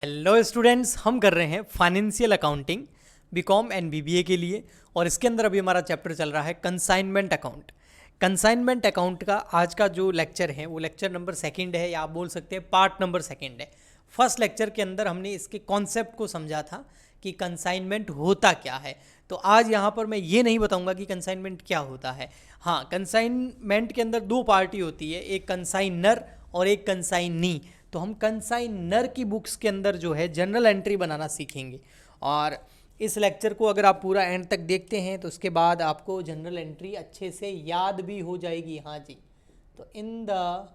Hello students, हम कर रहे हैं financial accounting BCom and BBA के लिए। और इसके अंदर अभी हमारा चैप्टर चल रहा है कंसाइनमेंट अकाउंट। कंसाइनमेंट अकाउंट का आज का जो लेक्चर है वो लेक्चर नंबर सेकंड है, या आप बोल सकते हैं पार्ट नंबर सेकंड है। फर्स्ट लेक्चर के अंदर हमने इसके कॉन्सेप्ट को समझा था कि कंसाइनमेंट होता क्या है। तो आज यहाँ पर मैं ये नहीं बताऊंगा कि कंसाइनमेंट क्या होता है। हाँ, कंसाइनमेंट के अंदर दो पार्टी होती है, एक कंसाइनर और एक कंसाइनी। तो हम कंसाइनर की बुक्स के अंदर जो है जनरल एंट्री बनाना सीखेंगे। और इस लेक्चर को अगर आप पूरा एंड तक देखते हैं तो उसके बाद आपको जनरल एंट्री अच्छे से याद भी हो जाएगी। हाँ जी, तो in the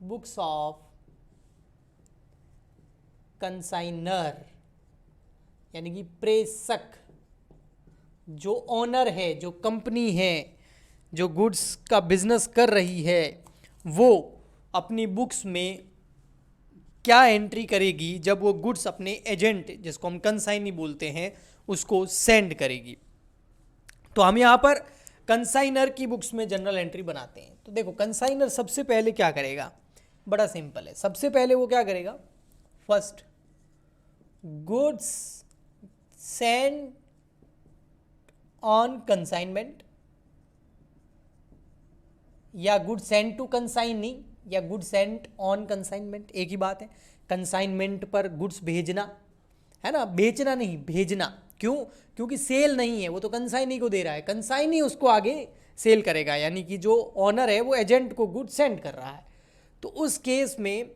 books of consignor यानी कि प्रेषक, जो ओनर है, जो कंपनी है, जो गुड्स का बिजनेस कर रही है, वो अपनी बुक्स में क्या एंट्री करेगी जब वो गुड्स अपने एजेंट, जिसको हम कंसाइनी बोलते हैं, उसको सेंड करेगी। तो हम यहाँ पर कंसाइनर की बुक्स में जनरल एंट्री बनाते हैं। तो देखो, कंसाइनर सबसे पहले क्या करेगा, बड़ा सिंपल है। सबसे पहले वो क्या करेगा, first goods send on consignment, या गुड सेंड टू कंसाइनी, या गुड सेंट ऑन कंसाइनमेंट, एक ही बात है। कंसाइनमेंट पर गुड्स भेजना है ना, बेचना नहीं, भेजना। क्यों? क्योंकि सेल नहीं है, वो तो कंसाइनी को दे रहा है, कंसाइनी उसको आगे सेल करेगा, यानी कि जो ऑनर है वो एजेंट को गुड सेंड कर रहा है। तो उस केस में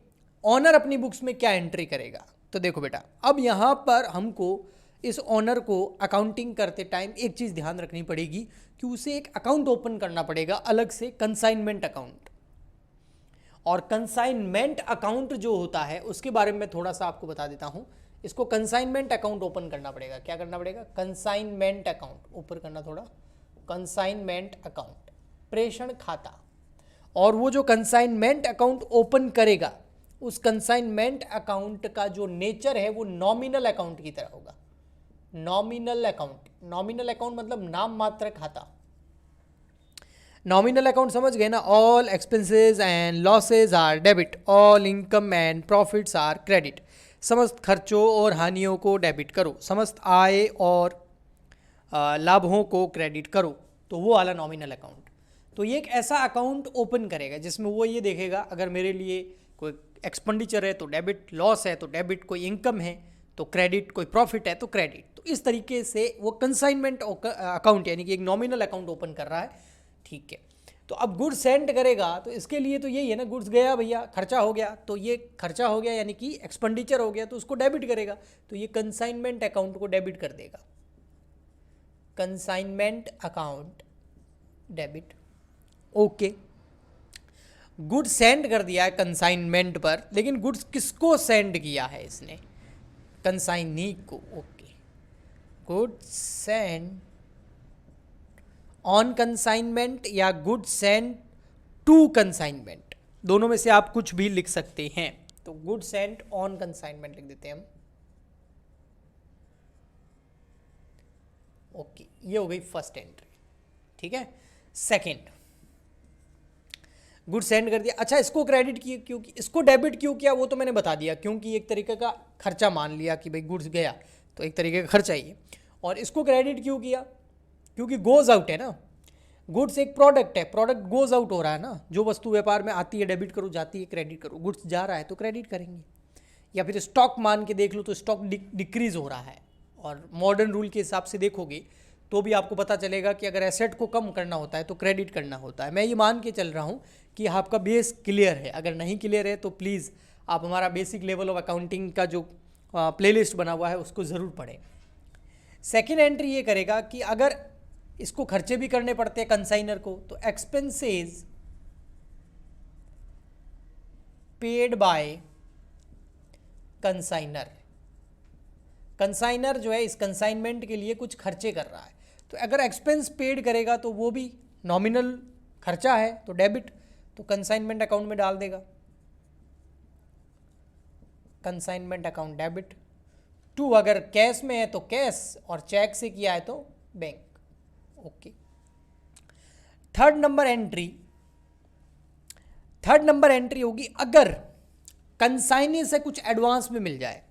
ऑनर अपनी बुक्स में क्या एंट्री करेगा। तो देखो बेटा, अब यहाँ पर हमको इस ऑनर को अकाउंटिंग करते टाइम एक चीज़ ध्यान रखनी पड़ेगी कि उसे एक अकाउंट ओपन करना पड़ेगा अलग से, कंसाइनमेंट अकाउंट। और कंसाइनमेंट अकाउंट जो होता है उसके बारे में थोड़ा सा आपको बता देता हूं। इसको कंसाइनमेंट अकाउंट ओपन करना पड़ेगा। क्या करना पड़ेगा? कंसाइनमेंट अकाउंट ऊपर करना थोड़ा, कंसाइनमेंट अकाउंट, प्रेषण खाता। और वो जो कंसाइनमेंट अकाउंट ओपन करेगा, उस कंसाइनमेंट अकाउंट का जो नेचर है वो नॉमिनल अकाउंट की तरह होगा। नॉमिनल अकाउंट, नॉमिनल अकाउंट मतलब नाम मात्र खाता। नॉमिनल अकाउंट समझ गए ना? All expenses and losses are debit, all income and profits are credit. समस्त खर्चों और हानियों को डेबिट करो, समस्त आय और लाभों को क्रेडिट करो। तो वो वाला नॉमिनल अकाउंट। तो ये एक ऐसा अकाउंट ओपन करेगा जिसमें वो ये देखेगा, अगर मेरे लिए कोई एक्सपेंडिचर है तो डेबिट, लॉस है तो डेबिट, कोई इनकम है तो क्रेडिट, कोई प्रॉफिट है तो क्रेडिट। तो इस तरीके से वो कंसाइनमेंट अकाउंट यानी कि एक नॉमिनल अकाउंट ओपन कर रहा है। ठीक है, तो अब गुड्स सेंड करेगा तो इसके लिए तो यही है ना, गुड्स गया भैया, खर्चा हो गया, तो ये खर्चा हो गया यानी कि एक्सपेंडिचर हो गया, तो उसको डेबिट करेगा। तो ये कंसाइनमेंट अकाउंट को डेबिट कर देगा, consignment account debit. Okay, goods send कर दिया है कंसाइनमेंट पर, लेकिन गुड्स किसको सेंड किया है इसने? कंसाइनी को। Okay, goods send on consignment या गुड सेंड टू कंसाइनमेंट, दोनों में से आप कुछ भी लिख सकते हैं। तो गुड सेंड ऑन कंसाइनमेंट लिख देते हैं हम। ओके, ये हो गई फर्स्ट एंट्री। ठीक है, सेकंड, गुड सेंड कर दिया। अच्छा, इसको क्रेडिट किया, क्योंकि इसको डेबिट क्यों किया वो तो मैंने बता दिया, क्योंकि एक तरीके का खर्चा मान लिया कि भाई गुड्स गया तो एक तरीके का खर्चा ही है। और इसको क्रेडिट क्यों किया? क्योंकि गोज आउट है ना, गुड्स एक प्रोडक्ट है, प्रोडक्ट गोज आउट हो रहा है ना। जो वस्तु व्यापार में आती है डेबिट करो, जाती है क्रेडिट करो। गुड्स जा रहा है तो क्रेडिट करेंगे। या फिर स्टॉक मान के देख लो तो स्टॉक डिक्रीज हो रहा है। और मॉडर्न रूल के हिसाब से देखोगे तो भी आपको पता चलेगा कि अगर एसेट को कम करना होता है तो क्रेडिट करना होता है। मैं ये मान के चल रहा हूँ कि आपका बेस क्लियर है। अगर नहीं क्लियर है तो प्लीज़ आप हमारा बेसिक लेवल ऑफ अकाउंटिंग का जो प्लेलिस्ट बना हुआ है उसको ज़रूर पढ़ें। सेकेंड एंट्री ये करेगा कि अगर इसको खर्चे भी करने पड़ते हैं कंसाइनर को, तो expenses paid by consignor. Consignor जो है इस कंसाइनमेंट के लिए कुछ खर्चे कर रहा है, तो अगर एक्सपेंस पेड करेगा तो वो भी नॉमिनल खर्चा है तो डेबिट, तो कंसाइनमेंट अकाउंट में डाल देगा, कंसाइनमेंट अकाउंट डेबिट। टू, अगर कैश में है तो कैश, और चेक से किया है तो bank. Okay, third number entry होगी अगर कंसाइनी से कुछ एडवांस में मिल जाए।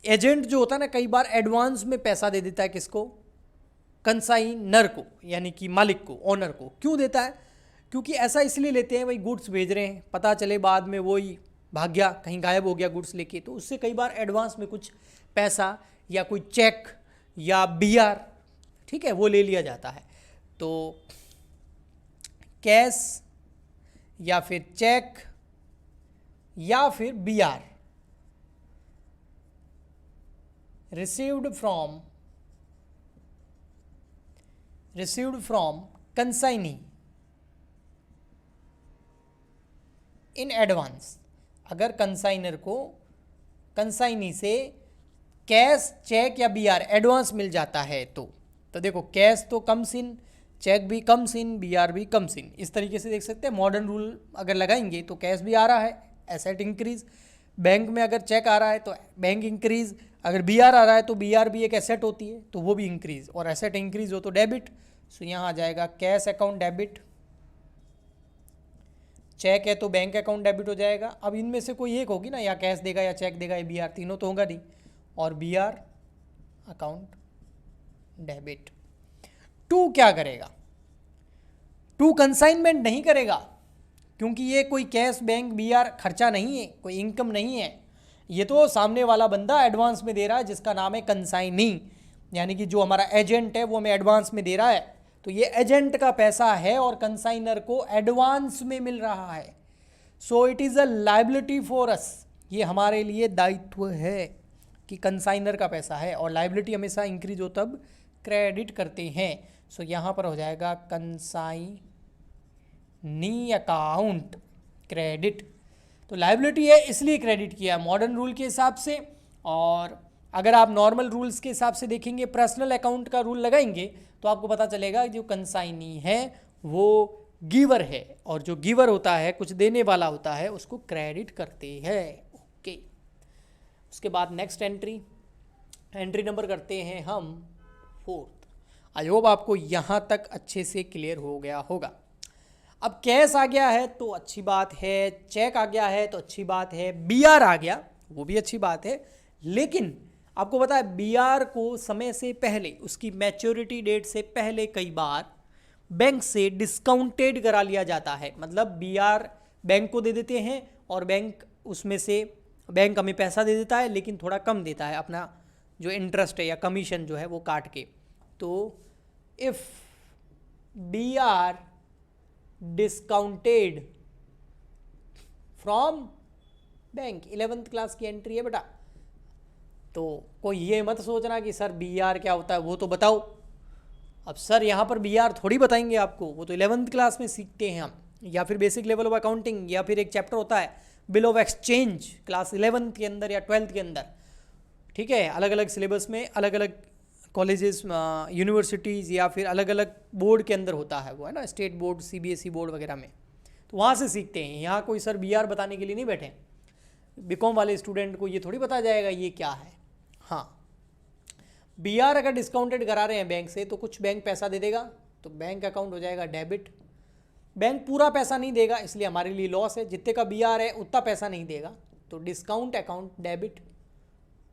एजेंट जो होता है ना कई बार एडवांस में पैसा दे देता है किसको, कंसाइनर को, यानी कि मालिक को, ओनर को। क्यों देता है? क्योंकि ऐसा इसलिए लेते हैं, भाई गुड्स भेज रहे हैं, पता चले बाद में वही भाग गया, कहीं गायब हो गया गुड्स लेके, तो उससे कई बार एडवांस में कुछ पैसा या कोई चेक या बीआर, ठीक है, वो ले लिया जाता है। तो कैश या फिर चेक या फिर BR received from consignee in advance। अगर कंसाइनर को कंसाइनी से कैश, चेक या बीआर एडवांस मिल जाता है तो देखो कैश तो कम्स इन, चेक भी कम्स इन, बीआर भी कम्स इन। इस तरीके से देख सकते हैं। मॉडर्न रूल अगर लगाएंगे तो कैश भी आ रहा है, एसेट इंक्रीज। बैंक में अगर चेक आ रहा है तो बैंक इंक्रीज, अगर बीआर आ रहा है तो बीआर भी एक एसेट होती है तो वो भी इंक्रीज, और एसेट इंक्रीज हो तो डेबिट। सो यहाँ आ जाएगा कैश अकाउंट डेबिट, चेक है तो बैंक अकाउंट डेबिट हो जाएगा। अब इनमें से कोई एक होगी ना, या कैश देगा या चेक देगा या बीआर, तीनों तो होगा नहीं, और बीआर अकाउंट डेबिट। टू क्या करेगा? टू कंसाइनमेंट नहीं करेगा, क्योंकि ये कोई कैश, बैंक, बीआर खर्चा नहीं है, कोई इनकम नहीं है। ये तो सामने वाला बंदा एडवांस में दे रहा है, जिसका नाम है कंसाइनी, यानी कि जो हमारा एजेंट है वो हमें एडवांस में दे रहा है। तो ये एजेंट का पैसा है और कंसाइनर को एडवांस में मिल रहा है। So it is a liability for us, ये हमारे लिए दायित्व है कि कंसाइनर का पैसा है, और लाइबिलिटी हमेशा इंक्रीज हो तब क्रेडिट करते हैं। सो यहाँ पर हो जाएगा कंसाइनी अकाउंट क्रेडिट। तो लाइबिलिटी है इसलिए क्रेडिट किया मॉडर्न रूल के हिसाब से। और अगर आप नॉर्मल रूल्स के हिसाब से देखेंगे, पर्सनल अकाउंट का रूल लगाएंगे, तो आपको पता चलेगा जो कंसाइनी है वो गिवर है, और जो गिवर होता है, कुछ देने वाला होता है, उसको क्रेडिट करते हैं। ओके, उसके बाद नेक्स्ट एंट्री नंबर करते हैं हम 4th। आई होप आपको यहाँ तक अच्छे से क्लियर हो गया होगा। अब कैश आ गया है तो अच्छी बात है, चेक आ गया है तो अच्छी बात है, बीआर आ गया वो भी अच्छी बात है, लेकिन आपको पता है बीआर को समय से पहले, उसकी मैच्योरिटी डेट से पहले कई बार बैंक से डिस्काउंटेड करा लिया जाता है। मतलब बीआर बैंक को दे देते हैं और बैंक उसमें से, बैंक हमें पैसा दे देता है लेकिन थोड़ा कम देता है, अपना जो इंटरेस्ट है या कमीशन जो है वो काट के। तो if BR discounted from bank, 11th class की एंट्री है बेटा। तो कोई ये मत सोचना कि सर बीआर क्या होता है वो तो बताओ। अब सर यहाँ पर बीआर थोड़ी बताएंगे आपको, वो तो 11th क्लास में सीखते हैं हम, या फिर बेसिक लेवल ऑफ अकाउंटिंग, या फिर एक चैप्टर होता है bill of exchange class 11th के अंदर या 12th के अंदर। ठीक है, अलग अलग सिलेबस में अलग अलग कॉलेजेस, यूनिवर्सिटीज़ या फिर अलग अलग बोर्ड के अंदर होता है वो, है ना, स्टेट बोर्ड, सीबीएसई बोर्ड वगैरह में, तो वहाँ से सीखते हैं। यहाँ कोई सर बीआर बताने के लिए नहीं बैठे। बीकॉम वाले स्टूडेंट को ये थोड़ी पता जाएगा ये क्या है। हाँ, बीआर अगर डिस्काउंटेड करा रहे हैं बैंक से तो कुछ बैंक पैसा दे देगा, तो बैंक अकाउंट हो जाएगा डेबिट। बैंक पूरा पैसा नहीं देगा, इसलिए हमारे लिए लॉस है, जितने का बीआर है उतना पैसा नहीं देगा, तो discount account debit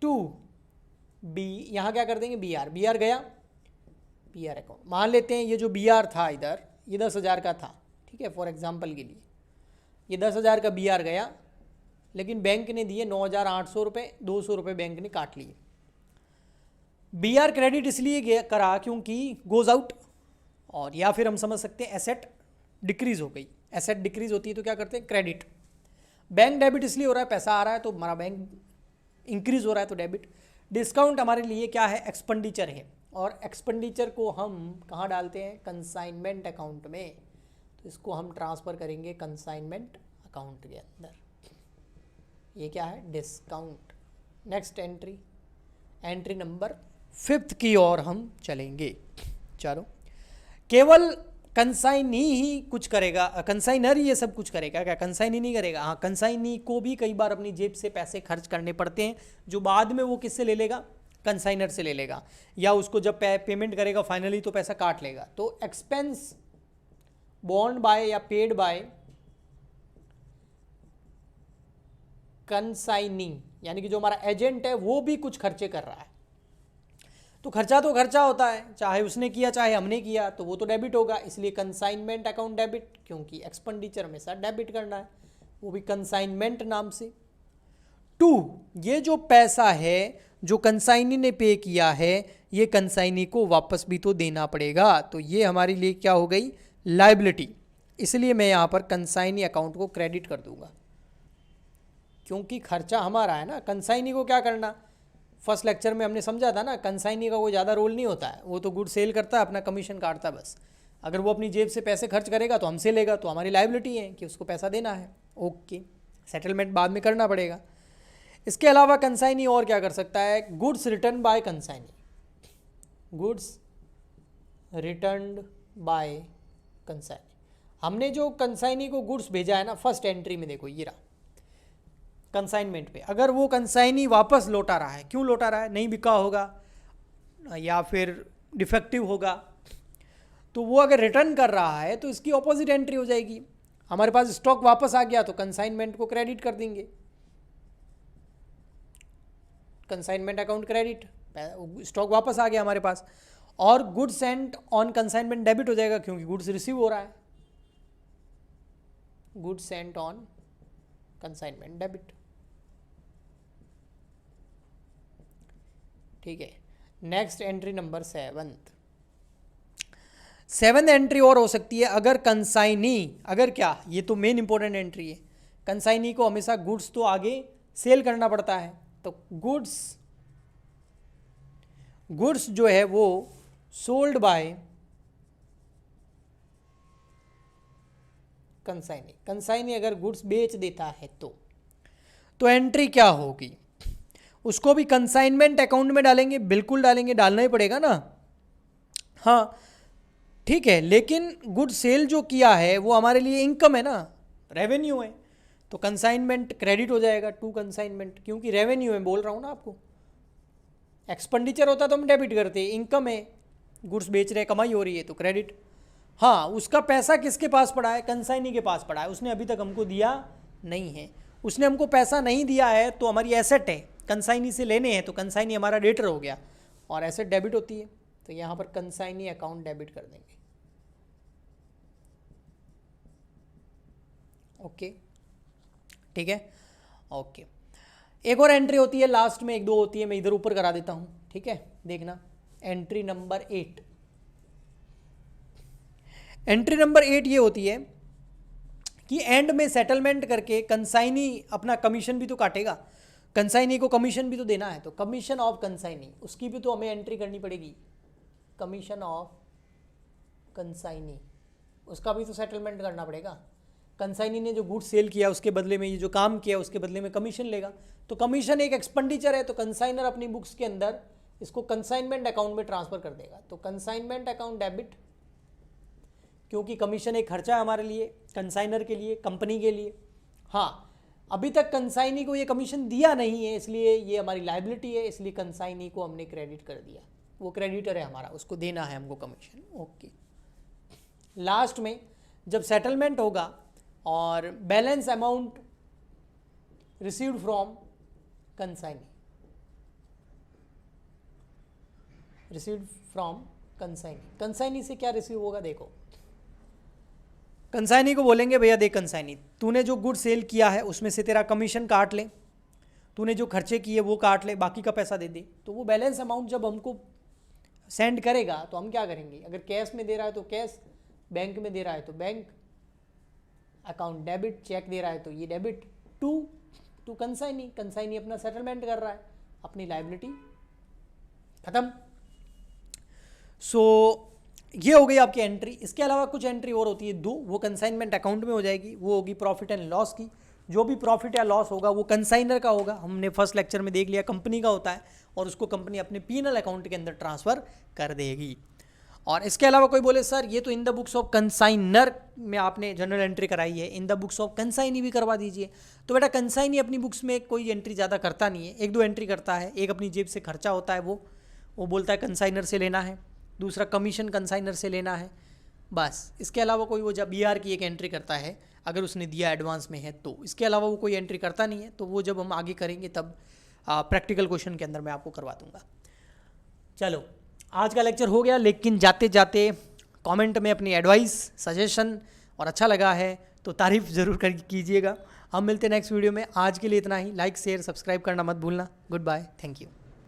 to be. यहाँ क्या कर देंगे, बीआर गया, बीआर अकाउंट मान लेते हैं। ये जो बीआर था इधर, ये 10,000 का था, ठीक है, फॉर एग्जांपल के लिए ये 10,000 का बीआर गया, लेकिन बैंक ने दिए 9,800 रुपये, 200 रुपये बैंक ने काट लिए। बीआर क्रेडिट इसलिए करा क्योंकि गोज आउट, और या फिर हम समझ सकते हैं एसेट डिक्रीज हो गई। एसेट डिक्रीज होती है तो क्या करते हैं, क्रेडिट। बैंक डेबिट इसलिए हो रहा है, पैसा आ रहा है तो हमारा बैंक इंक्रीज हो रहा है तो डेबिट। डिस्काउंट हमारे लिए क्या है, एक्सपेंडिचर है, और एक्सपेंडिचर को हम कहाँ डालते हैं, कंसाइनमेंट अकाउंट में, तो इसको हम ट्रांसफ़र करेंगे कंसाइनमेंट अकाउंट के अंदर। ये क्या है, discount. Next entry number 5th की ओर हम चलेंगे। चलो, केवल कंसाइनी ही कुछ करेगा, कंसाइनर ही ये सब कुछ करेगा क्या, कंसाइनी नहीं करेगा। हाँ, कंसाइनी को भी कई बार अपनी जेब से पैसे खर्च करने पड़ते हैं, जो बाद में वो किससे ले लेगा, कंसाइनर से ले लेगा, या उसको जब पेमेंट करेगा फाइनली तो पैसा काट लेगा। तो एक्सपेंस बॉन्ड बाय या पेड बाय कंसाइनी यानी कि जो हमारा एजेंट है वो भी कुछ खर्चे कर रहा है, तो खर्चा होता है, चाहे उसने किया चाहे हमने किया, तो वो तो डेबिट होगा, इसलिए कंसाइनमेंट अकाउंट डेबिट, क्योंकि एक्सपेंडिचर हमेशा डेबिट करना है, वो भी कंसाइनमेंट नाम से। 2, ये जो पैसा है जो कंसाइनी ने पे किया है, ये कंसाइनी को वापस भी तो देना पड़ेगा, तो ये हमारे लिए क्या हो गई, लायबिलिटी। इसलिए मैं यहाँ पर कंसाइनी अकाउंट को क्रेडिट कर दूंगा, क्योंकि खर्चा हमारा है ना। कंसाइनी को क्या करना, फर्स्ट लेक्चर में हमने समझा था ना, कंसाइनी का कोई ज़्यादा रोल नहीं होता है, वो तो गुड सेल करता है, अपना कमीशन काटता है बस। अगर वो अपनी जेब से पैसे खर्च करेगा तो हमसे लेगा, तो हमारी लायबिलिटी है कि उसको पैसा देना है। ओके, सेटलमेंट बाद में करना पड़ेगा। इसके अलावा कंसाइनी और क्या कर सकता है, goods return bye consignee, goods returned bye consignee. हमने जो कंसाइनी को गुड्स भेजा है ना, फर्स्ट एंट्री में देखो ये रहा कंसाइनमेंट पे, अगर वो कंसाइनी वापस लौटा रहा है, क्यों लौटा रहा है, नहीं बिका होगा या फिर डिफेक्टिव होगा, तो वो अगर रिटर्न कर रहा है तो इसकी ऑपोजिट एंट्री हो जाएगी। हमारे पास स्टॉक वापस आ गया तो कंसाइनमेंट को क्रेडिट कर देंगे, कंसाइनमेंट अकाउंट क्रेडिट, स्टॉक वापस आ गया हमारे पास। और goods Saint on consignment debit हो जाएगा, क्योंकि गुड्स रिसीव हो रहा है, goods Saint on consignment debit. ठीक है, next entry number 7th entry और हो सकती है, अगर कंसाइनी, अगर क्या, ये तो मेन इंपॉर्टेंट एंट्री है, कंसाइनी को हमेशा गुड्स तो आगे सेल करना पड़ता है, तो गुड्स जो है वो सोल्ड बाय कंसाइनी, कंसाइनी अगर गुड्स बेच देता है तो एंट्री क्या होगी, उसको भी कंसाइनमेंट अकाउंट में डालेंगे, बिल्कुल डालेंगे, डालना ही पड़ेगा ना। हाँ ठीक है, लेकिन गुड सेल जो किया है वो हमारे लिए इनकम है ना, रेवेन्यू है, तो कंसाइनमेंट क्रेडिट हो जाएगा टू कंसाइनमेंट, क्योंकि रेवेन्यू है, बोल रहा हूँ ना आपको। एक्सपेंडिचर होता तो हम डेबिट करते, इनकम है, गुड्स बेच रहे, कमाई हो रही है तो क्रेडिट। हाँ, उसका पैसा किसके पास पड़ा है, कंसाइनी के पास पड़ा है, उसने अभी तक हमको दिया नहीं है, उसने हमको पैसा नहीं दिया है तो हमारी एसेट है, कंसाइनी से लेने हैं, तो कंसाइनी हमारा डेटर हो गया और एसेट डेबिट होती है, तो यहाँ पर कंसाइनी अकाउंट डेबिट कर देंगे। ओके ठीक है, ओके। एक और एंट्री होती है लास्ट में, 1-2 होती है, मैं इधर ऊपर करा देता हूँ, ठीक है, देखना। एंट्री नंबर 8, एंट्री नंबर 8 ये होती है कि एंड में सेटलमेंट करके कंसाइनी अपना कमीशन भी तो काटेगा, कंसाइनी को कमीशन भी तो देना है, तो कमीशन ऑफ कंसाइनी, उसकी भी तो हमें एंट्री करनी पड़ेगी, कमीशन ऑफ कंसाइनी, उसका भी तो सेटलमेंट करना पड़ेगा। कंसाइनी ने जो गुड्स सेल किया उसके बदले में, ये जो काम किया उसके बदले में कमीशन लेगा, तो कमीशन एक एक्सपेंडिचर है, तो कंसाइनर अपनी बुक्स के अंदर इसको कंसाइनमेंट अकाउंट में ट्रांसफर कर देगा, तो कंसाइनमेंट अकाउंट डेबिट, क्योंकि कमीशन एक खर्चा है हमारे लिए, कंसाइनर के लिए, कंपनी के लिए। हाँ, अभी तक कंसाइनी को ये कमीशन दिया नहीं है, इसलिए ये हमारी लायबिलिटी है, इसलिए कंसाइनी को हमने क्रेडिट कर दिया, वो क्रेडिटर है हमारा, उसको देना है हमको कमीशन। ओके, लास्ट में जब सेटलमेंट होगा और balance amount received from consignee, received from consignee, consignee से क्या रिसीव होगा, देखो कंसाइनी को बोलेंगे भैया देख कंसाइनी, तूने जो गुड सेल किया है उसमें से तेरा कमीशन काट ले, तूने जो खर्चे किए वो काट ले, बाकी का पैसा दे दे। तो वो बैलेंस अमाउंट जब हमको सेंड करेगा तो हम क्या करेंगे, अगर कैश में दे रहा है तो कैश, बैंक में दे रहा है तो बैंक अकाउंट डेबिट, चेक दे रहा है तो ये डेबिट टू कंसाइनी, कंसाइनी अपना सेटलमेंट कर रहा है, अपनी लायबिलिटी खत्म। सो ये हो गई आपकी एंट्री। इसके अलावा कुछ एंट्री और होती है 2, वो कंसाइनमेंट अकाउंट में हो जाएगी, वो होगी प्रॉफिट एंड लॉस की। जो भी प्रॉफिट या लॉस होगा वो कंसाइनर का होगा, हमने फर्स्ट लेक्चर में देख लिया कंपनी का होता है, और उसको कंपनी अपने पीनल अकाउंट के अंदर ट्रांसफर कर देगी। और इसके अलावा कोई बोले सर ये तो in the books of consignor में आपने जनरल एंट्री कराई है, in the books of consignee भी करवा दीजिए। तो बेटा कंसाइनी अपनी बुक्स में कोई एंट्री ज़्यादा करता नहीं है, 1-2 एंट्री करता है, एक अपनी जेब से खर्चा होता है, वो बोलता है कंसाइनर से लेना है, दूसरा कमीशन कंसाइनर से लेना है, बस। इसके अलावा कोई वो जब BR की एक एंट्री करता है, अगर उसने दिया एडवांस में है तो। इसके अलावा वो कोई एंट्री करता नहीं है, तो वो जब हम आगे करेंगे तब प्रैक्टिकल क्वेश्चन के अंदर मैं आपको करवा दूंगा। चलो आज का लेक्चर हो गया, लेकिन जाते जाते कमेंट में अपनी एडवाइस, सजेशन और अच्छा लगा है तो तारीफ ज़रूर कर कीजिएगा। हम मिलते हैं नेक्स्ट वीडियो में। आज के लिए इतना ही। लाइक शेयर सब्सक्राइब करना मत भूलना। Good bye, thank you.